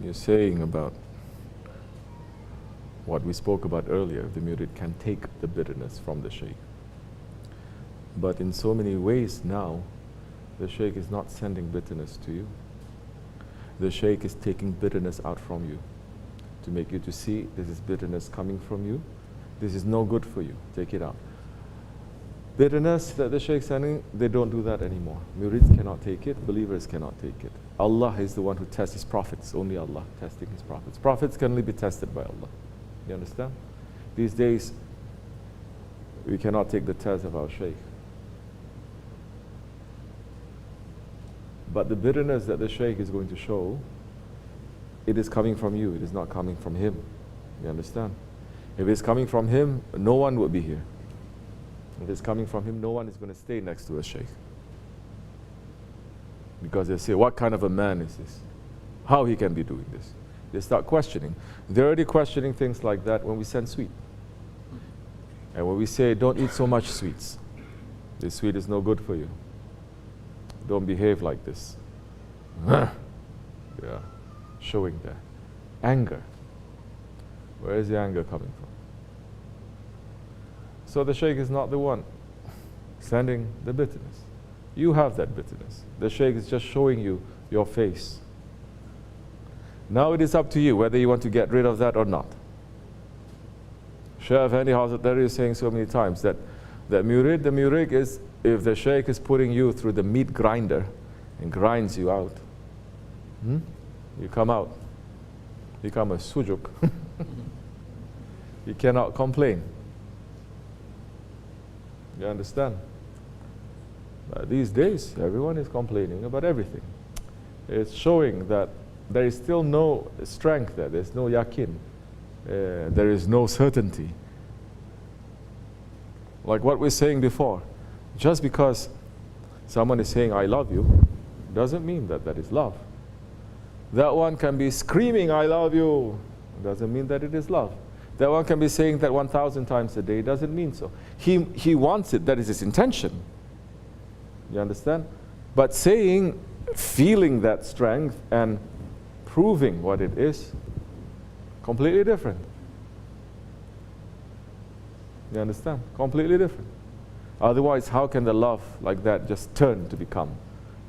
you're saying about what we spoke about earlier, the murid can take the bitterness from the shaykh. But in so many ways now, the shaykh is not sending bitterness to you. The shaykh is taking bitterness out from you to make you to see this is bitterness coming from you. This is no good for you. Take it out. Bitterness that the shaykh is sending, they don't do that anymore. Murids cannot take it. Believers cannot take it. Allah is the one who tests His prophets. Only Allah testing His prophets. Prophets can only be tested by Allah. You understand? These days, we cannot take the test of our shaykh. But the bitterness that the shaykh is going to show, it is coming from you. It is not coming from him. You understand? If it's coming from him, no one would be here. If it's coming from him, no one is going to stay next to a shaykh. Because they say, what kind of a man is this? How he can be doing this? They start questioning. They're already questioning things like that when we send sweet. And when we say, don't eat so much sweets. This sweet is no good for you. Don't behave like this. Yeah, showing that. Anger. Where is the anger coming from? So the shaykh is not the one sending the bitterness. You have that bitterness. The shaykh is just showing you your face. Now it is up to you whether you want to get rid of that or not. Shaykh Effendi Hazrat is saying so many times that the murid is, if the shaykh is putting you through the meat grinder and grinds you out, you come out, become a sujuk. You cannot complain. You understand? But these days, everyone is complaining about everything. It's showing that there is still no strength there. There's no yakin. There is no certainty. Like what we're saying before, just because someone is saying, I love you, doesn't mean that that is love. That one can be screaming, I love you, doesn't mean that it is love. That one can be saying that 1,000 times a day, doesn't mean so. He wants it, that is his intention. You understand? But saying, feeling that strength and proving what it is, completely different. You understand? Completely different. Otherwise, how can the love like that just turn to become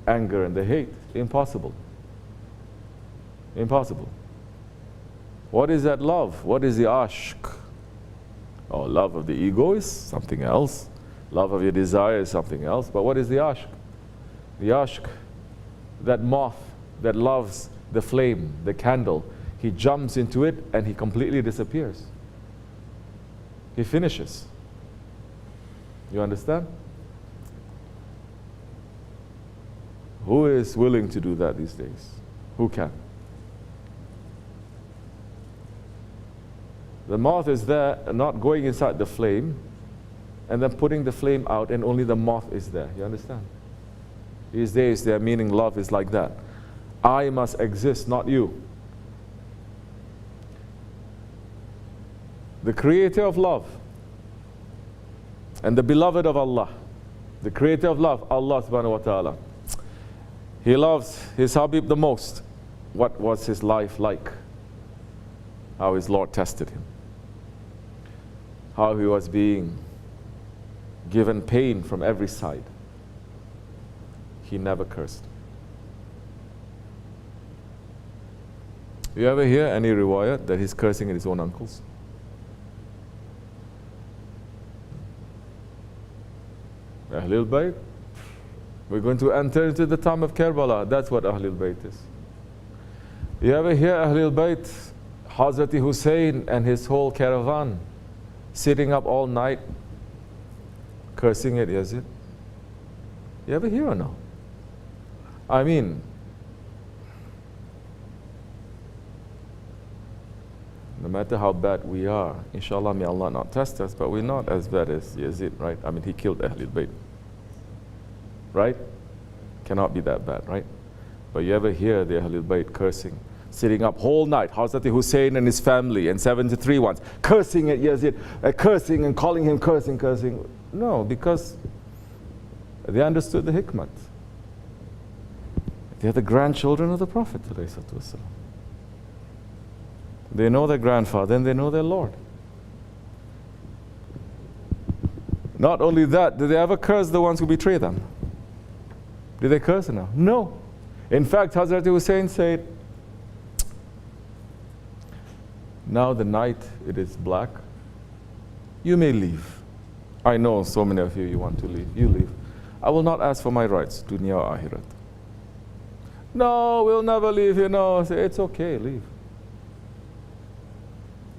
anger and the hate? Impossible. Impossible. What is that love? What is the ashq? Oh, love of the ego is something else. Love of your desire is something else. But what is the ashq? The ashq, that moth that loves the flame, the candle, he jumps into it and he completely disappears. He finishes. You understand? Who is willing to do that these days? Who can? The moth is there, not going inside the flame, and then putting the flame out, and only the moth is there. You understand? These days, their meaning love is like that. I must exist, not you. The creator of love and the beloved of Allah, the creator of love, Allah subhanahu wa ta'ala, he loves his Habib the most. What was his life like? How his Lord tested him. How he was being given pain from every side. He never cursed. You ever hear any riwayat that he's cursing at his own uncles? Ahlul Bayt. We're going to enter into the time of Karbala. That's what Ahlul Bayt is. You ever hear Ahlul Bayt, Hazrat Hussein and his whole caravan sitting up all night cursing at Yazid? You ever hear or no? I mean, no matter how bad we are, inshallah, may Allah not test us, but we're not as bad as Yazid, right? I mean, he killed Ahlul Bayt, right? Cannot be that bad, right? But you ever hear the Ahlul Bayt cursing, sitting up whole night, Hazrat Hussein and his family and 73 ones, cursing at Yazid, cursing and calling him cursing. No, because they understood the hikmat. They are the grandchildren of the Prophet. They know their grandfather and they know their Lord. Not only that, did they ever curse the ones who betray them? Did they curse enough? No. In fact, Hazrat Hussein said, now the night it is black, you may leave. I know so many of you want to leave. You leave. I will not ask for my rights, dunya or akhirat. No, we'll never leave you. No, I say, it's okay, leave.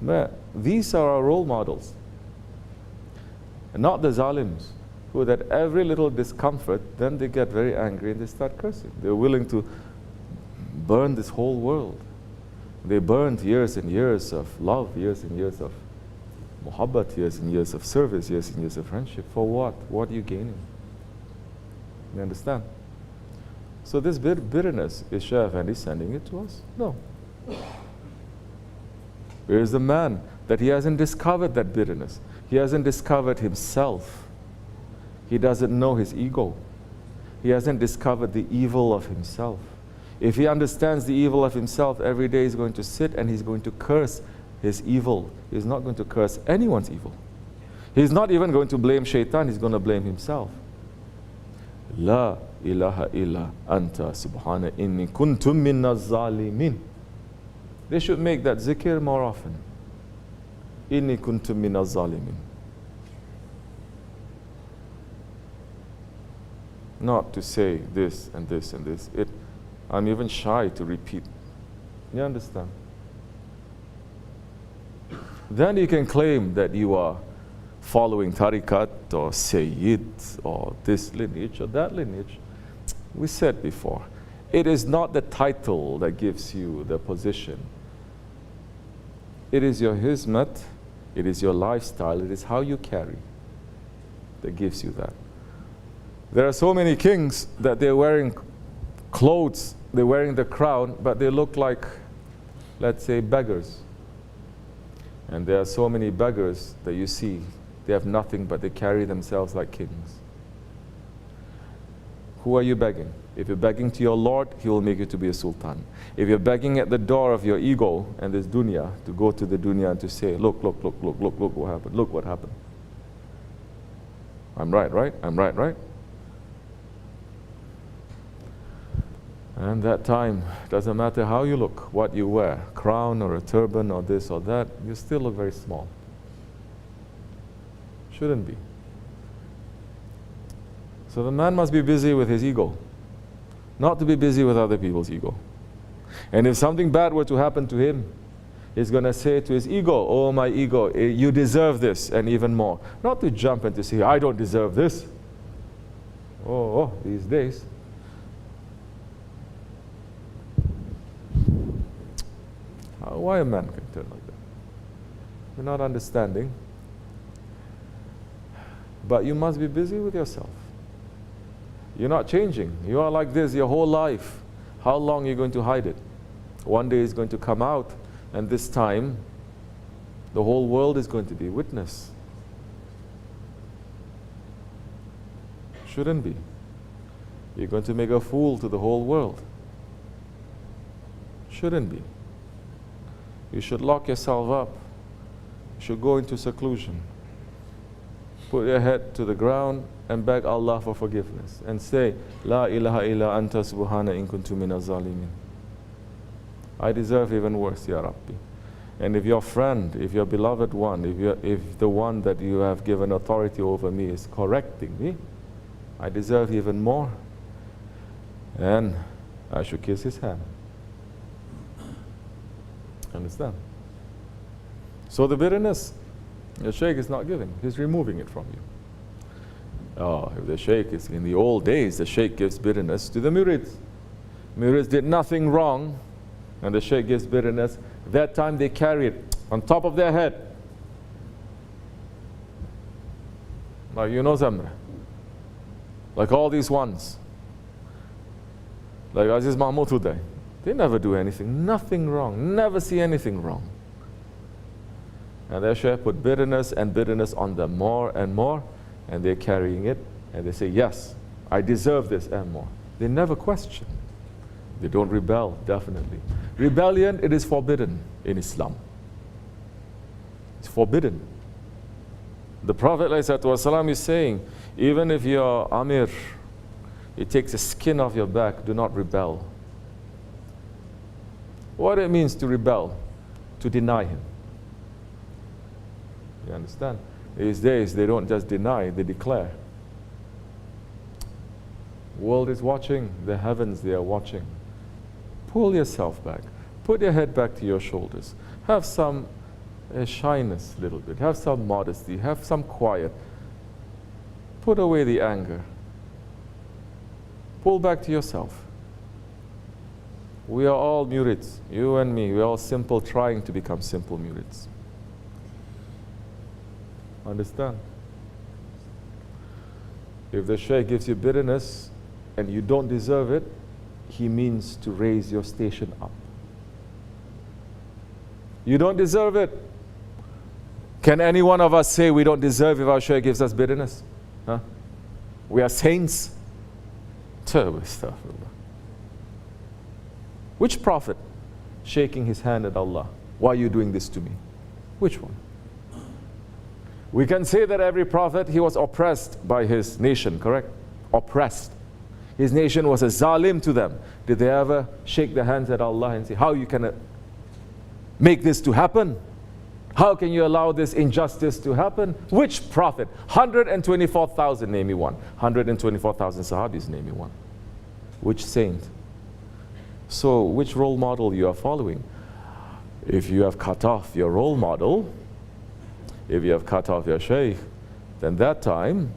But these are our role models. And not the zalims, who at every little discomfort, then they get very angry and they start cursing. They're willing to burn this whole world. They burned years and years of love, years and years of muhabbat, years and years of service, years and years of friendship. For what? What are you gaining? You understand? So this bitterness, is Shaykh Effendi sending it to us? No. Where is the man that he hasn't discovered that bitterness? He hasn't discovered himself. He doesn't know his ego. He hasn't discovered the evil of himself. If he understands the evil of himself, every day he's going to sit and he's going to curse his evil. He's not going to curse anyone's evil. He's not even going to blame shaitan, he's going to blame himself. La ilaha illa anta subhana inni kuntum minna zalimin. They should make that zikr more often. Inni kuntum minna zalimin. Not to say this and this and this. I'm even shy to repeat. You understand? Then you can claim that you are following tariqat or sayyid or this lineage or that lineage. We said before, it is not the title that gives you the position. It is your hizmat, it is your lifestyle, it is how you carry that gives you that. There are so many kings that they're wearing clothes, they're wearing the crown, but they look like, let's say, beggars. And there are so many beggars that you see, they have nothing but they carry themselves like kings. Who are you begging? If you're begging to your Lord, He will make you to be a sultan. If you're begging at the door of your ego and this dunya, to go to the dunya and to say, look what happened, look what happened. I'm right, right? I'm right, right? And that time, doesn't matter how you look, what you wear, crown or a turban or this or that, you still look very small. Shouldn't be. So the man must be busy with his ego, not to be busy with other people's ego. And if something bad were to happen to him, he's going to say to his ego, oh my ego, you deserve this and even more. Not to jump and to say, I don't deserve this. Oh, these days. Why a man can turn like that? You're not understanding. But you must be busy with yourself. You're not changing. You are like this your whole life. How long are you going to hide it? One day it's going to come out, and this time the whole world is going to be witness. Shouldn't be. You're going to make a fool to the whole world. Shouldn't be. You should lock yourself up. You should go into seclusion. Put your head to the ground and beg Allah for forgiveness. And say, La ilaha illa anta subhana in kuntu minaz zalimin. I deserve even worse, Ya Rabbi. And if your friend, if your beloved one, if the one that you have given authority over me is correcting me, I deserve even more. And I should kiss his hand. Understand? So the bitterness, the Shaykh is not giving, he's removing it from you. Oh, if the Shaykh is, in the old days, the Shaykh gives bitterness to the murids. Murids did nothing wrong, and the Shaykh gives bitterness. That time they carry it on top of their head. Like you know Zamra. Like all these ones. Like Aziz Mahmoud today. They never do anything, nothing wrong, never see anything wrong. And their Shaykh put bitterness and bitterness on them more and more, and they're carrying it, and they say, yes, I deserve this and more. They never question. They don't rebel, definitely. Rebellion, it is forbidden in Islam. It's forbidden. The Prophet ﷺ is saying, even if you're Amir, it takes the skin off your back, do not rebel. What it means to rebel? To deny him. You understand? These days, they don't just deny, they declare. World is watching, the heavens, they are watching. Pull yourself back. Put your head back to your shoulders. Have some shyness a little bit. Have some modesty. Have some quiet. Put away the anger. Pull back to yourself. We are all murids, you and me. We are all simple, trying to become simple murids. Understand? If the Shaykh gives you bitterness and you don't deserve it, he means to raise your station up. You don't deserve it. Can any one of us say we don't deserve if our Shaykh gives us bitterness? Huh? We are saints. Terrible stuff. Which prophet shaking his hand at Allah? Why are you doing this to me? Which one? We can say that every prophet, he was oppressed by his nation, correct? Oppressed. His nation was a zalim to them. Did they ever shake their hands at Allah and say, how you can make this to happen? How can you allow this injustice to happen? Which prophet? 124,000, name me one. 124,000 Sahabis, name me one. Which saint? So, which role model you are following? If you have cut off your role model, if you have cut off your Shaykh, then that time,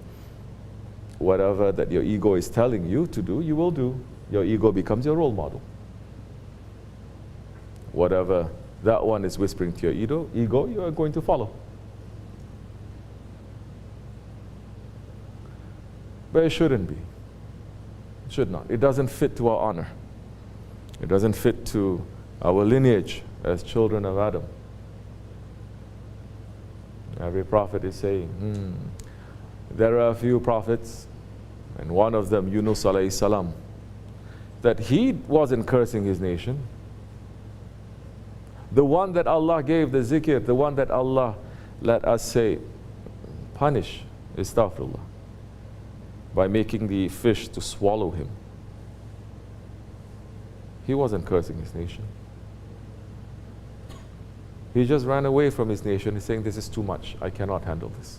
whatever that your ego is telling you to do, you will do. Your ego becomes your role model. Whatever that one is whispering to your ego, you are going to follow. But it shouldn't be. It should not. It doesn't fit to our honor. It doesn't fit to our lineage as children of Adam. Every prophet is saying, there are a few prophets, and one of them, Yunus alayhi salam, that he wasn't cursing his nation. The one that Allah gave the zikr, the one that Allah, let us say, punish, astaghfirullah, by making the fish to swallow him. He wasn't cursing his nation. He just ran away from his nation. He's saying, this is too much. I cannot handle this.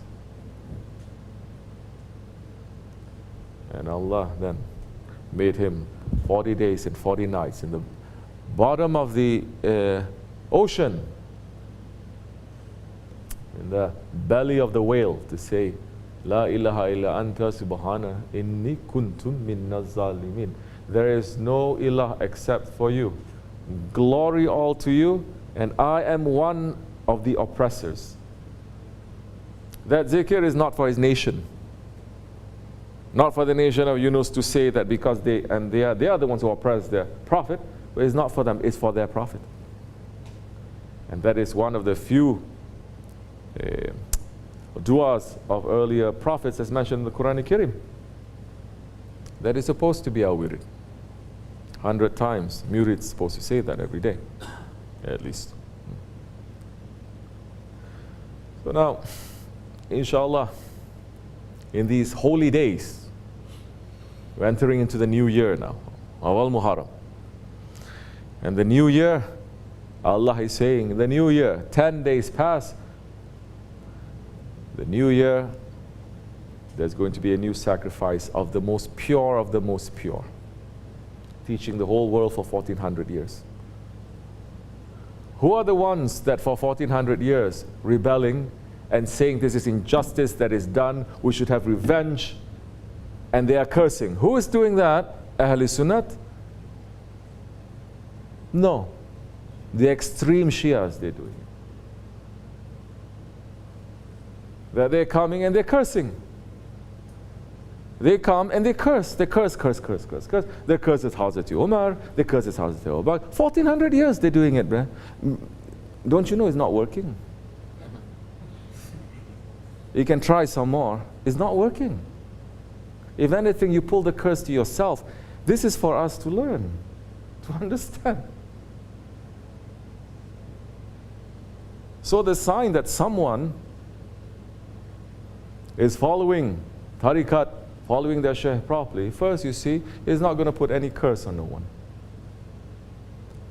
And Allah then made him 40 days and 40 nights in the bottom of the ocean, in the belly of the whale, to say, La ilaha illa anta subhana inni kuntum minna zalimin. There is no ilah except for you. Glory all to you, and I am one of the oppressors. That zikr is not for his nation. Not for the nation of Yunus to say that because they are the ones who oppress their prophet, but it's not for them, it's for their prophet. And that is one of the few du'as of earlier prophets as mentioned in the Quran Karim. That is supposed to be our wirid. 100 times, murid's supposed to say that every day, at least. So now, inshallah, in these holy days, we're entering into the new year now, Awal Muharram. And the new year, Allah is saying, the new year, 10 days pass. The new year, there's going to be a new sacrifice of the most pure of the most pure, teaching the whole world for 1400 years. Who are the ones that for 1400 years rebelling and saying this is injustice that is done, we should have revenge, and they are cursing? Who is doing that? Ahl Sunnat? No. The extreme Shias, they're doing it. That they're coming and they're cursing. They come and they curse. They curse. They curse at Hazrat Umar. They curse at Hazrat Abu Bakr. 1400 years they're doing it, bruh. Don't you know it's not working? You can try some more. It's not working. If anything, you pull the curse to yourself. This is for us to learn. to understand. So the sign that someone is following tariqat, following their shaykh properly, first you see, he's not going to put any curse on no one.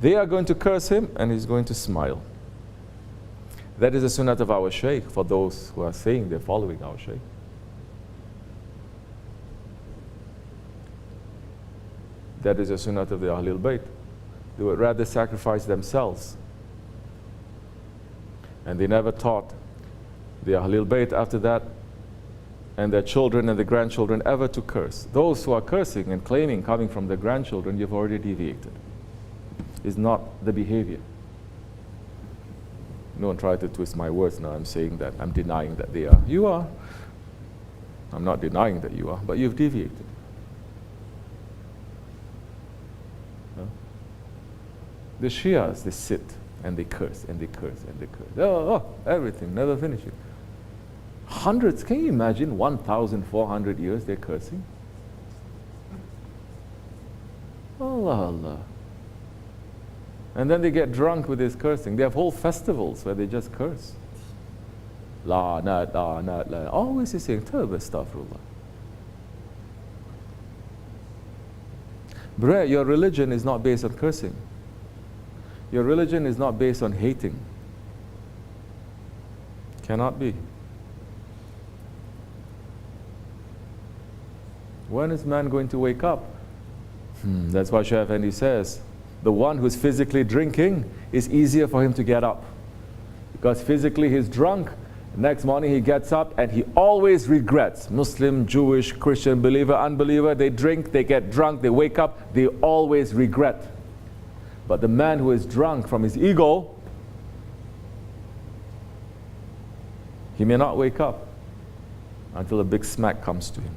They are going to curse him and he's going to smile. That is the sunnah of our shaykh for those who are saying they're following our shaykh. That is the sunnah of the Ahlul Bayt. They would rather sacrifice themselves. And they never taught the Ahlul Bayt after that and their children and the grandchildren ever to curse. Those who are cursing and claiming coming from their grandchildren, you've already deviated. It's not the behavior. Don't try to twist my words now. I'm saying that. I'm denying that they are. You are. I'm not denying that you are, but you've deviated. Huh? The Shias, they sit and they curse and they curse and they curse. Oh, everything, never finishing. Hundreds, can you imagine 1,400 years they're cursing? Allah, Allah. And then they get drunk with this cursing. They have whole festivals where they just curse. La, not, la. Always he's saying, Tawbah, astaghfirullah. Bruh, your religion is not based on cursing. Your religion is not based on hating. Cannot be. When is man going to wake up? That's why Shaykh Effendi says, the one who's physically drinking is easier for him to get up. Because physically he's drunk, next morning he gets up and he always regrets. Muslim, Jewish, Christian, believer, unbeliever, they drink, they get drunk, they wake up, they always regret. But the man who is drunk from his ego, he may not wake up until a big smack comes to him.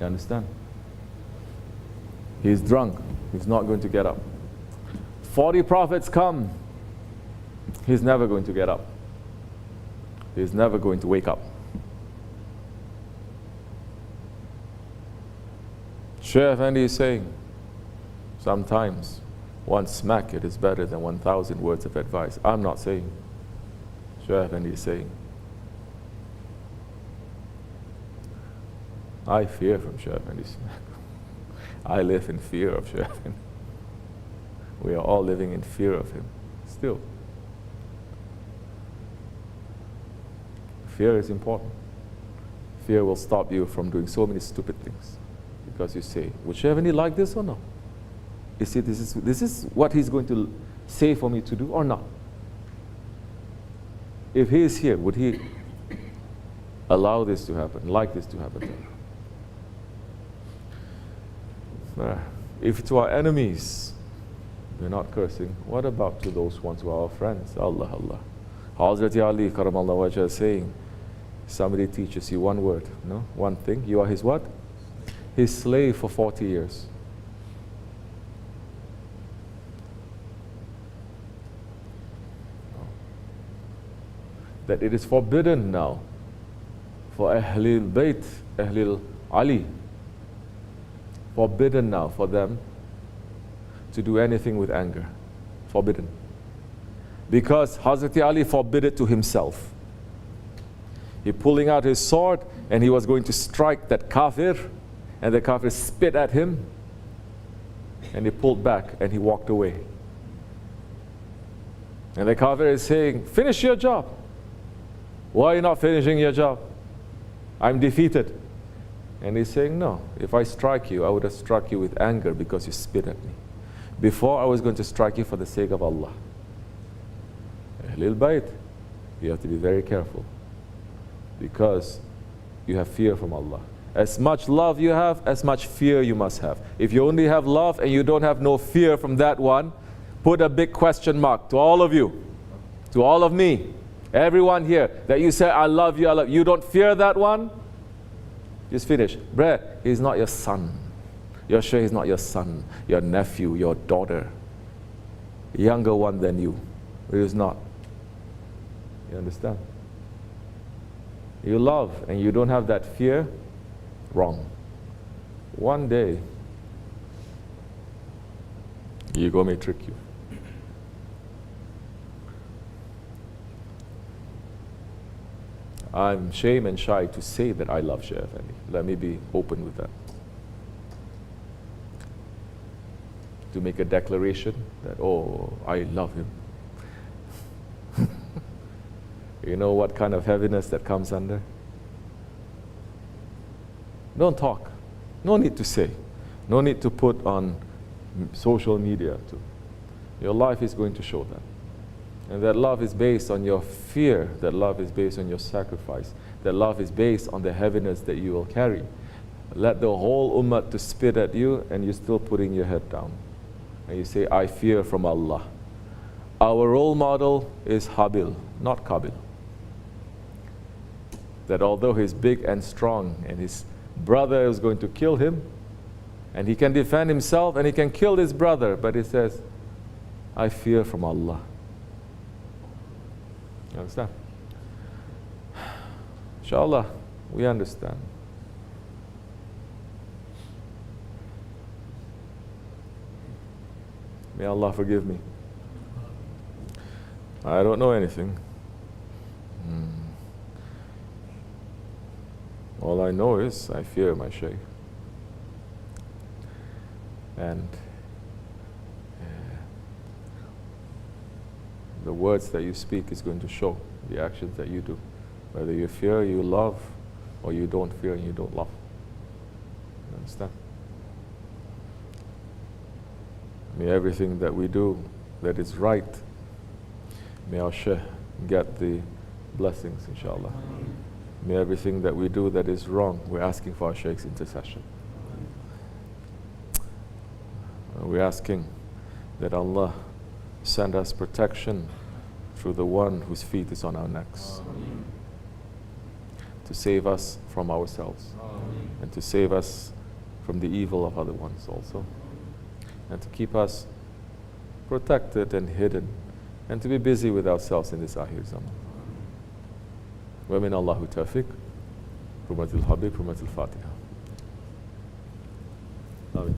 You understand? He's drunk. He's not going to get up. 40 prophets come. He's never going to get up. He's never going to wake up. Shaykh Effendi is saying, sometimes one smack it is better than 1,000 words of advice. I'm not saying. Shaykh Effendi is saying. I fear from Shaykh Effendi's smack. I live in fear of Shaykh Effendi. We are all living in fear of him still. Fear is important. Fear will stop you from doing so many stupid things. Because you say, would Shaykh Effendi like this or no? You see, this is what he's going to say for me to do or not? If he is here, would he allow this to happen, like this to happen? If to our enemies we're not cursing, what about to those ones who are our friends? Allah, Allah. Hazrat Ali Karamallahu Wajah saying, somebody teaches you one word, no? One thing, you are his what? His slave for 40 years. That it is forbidden now for Ahlul Bayt, Ahlul Ali, forbidden now for them to do anything with anger. Forbidden. Because Hazrat Ali forbid it to himself. He pulling out his sword and he was going to strike that kafir, and the kafir spit at him and he pulled back and he walked away. And the kafir is saying, finish your job. Why are you not finishing your job? I'm defeated. And he's saying, no, if I strike you, I would have struck you with anger because you spit at me. Before, I was going to strike you for the sake of Allah. Ahlul Bayt, you have to be very careful because you have fear from Allah. As much love you have, as much fear you must have. If you only have love and you don't have no fear from that one, put a big question mark to all of you, to all of me, everyone here, that you say, I love you, I love you. You don't fear that one? Just finish. Bruh, he's not your son. Your shaykh is not your son, your nephew, your daughter. Younger one than you. He is not. You understand? You love and you don't have that fear, wrong. one day, ego may trick you. I'm ashamed and shy to say that I love Shaykh Effendi. Let me be open with that. To make a declaration that, oh, I love him. You know what kind of heaviness that comes under? Don't talk. No need to say. No need to put on social media too. Your life is going to show that. And that love is based on your fear. That love is based on your sacrifice. That love is based on the heaviness that you will carry. Let the whole ummah to spit at you and you're still putting your head down. And you say, I fear from Allah. Our role model is Habil, not Qabil. That although he's big and strong and his brother is going to kill him, and he can defend himself and he can kill his brother, but he says, I fear from Allah. You understand? Inshallah, we understand. May Allah forgive me. I don't know anything. All I know is I fear my Shaykh. And the words that you speak is going to show the actions that you do. Whether you fear, you love, or you don't fear and you don't love. You understand? May everything that we do that is right, may our Shaykh get the blessings, inshallah. May everything that we do that is wrong, we're asking for our Shaykh's intercession. We're asking that Allah send us protection through the one whose feet is on our necks. To save us from ourselves. And to save us from the evil of other ones also. And to keep us protected and hidden. And to be busy with ourselves in this Akhir Zaman. ومن الله توفيق. حرمة الحبيب حرمة الفاتحة.